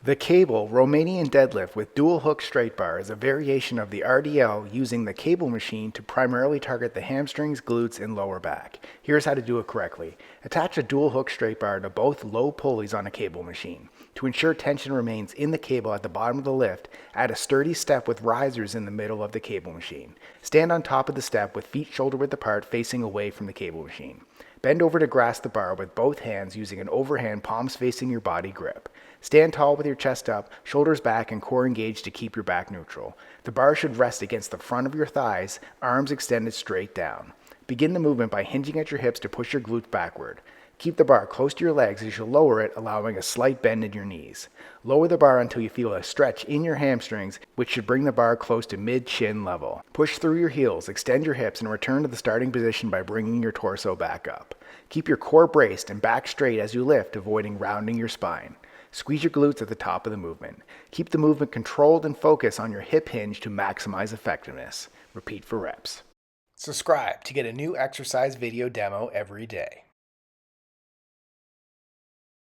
The cable Romanian Deadlift with dual hook straight bar is a variation of the RDL using the cable machine to primarily target the hamstrings, glutes, and lower back. Here's how to do it correctly. Attach a dual hook straight bar to both low pulleys on a cable machine. To ensure tension remains in the cable at the bottom of the lift, add a sturdy step with risers in the middle of the cable machine. Stand on top of the step with feet shoulder width apart facing away from the cable machine. Bend over to grasp the bar with both hands using an overhand palms facing your body grip. Stand tall with your chest up, shoulders back, and core engaged to keep your back neutral. The bar should rest against the front of your thighs, arms extended straight down. Begin the movement by hinging at your hips to push your glutes backward. Keep the bar close to your legs as you lower it, allowing a slight bend in your knees. Lower the bar until you feel a stretch in your hamstrings, which should bring the bar close to mid-shin level. Push through your heels, extend your hips, and return to the starting position by bringing your torso back up. Keep your core braced and back straight as you lift, avoiding rounding your spine. Squeeze your glutes at the top of the movement. Keep the movement controlled and focus on your hip hinge to maximize effectiveness. Repeat for reps. Subscribe to get a new exercise video demo every day.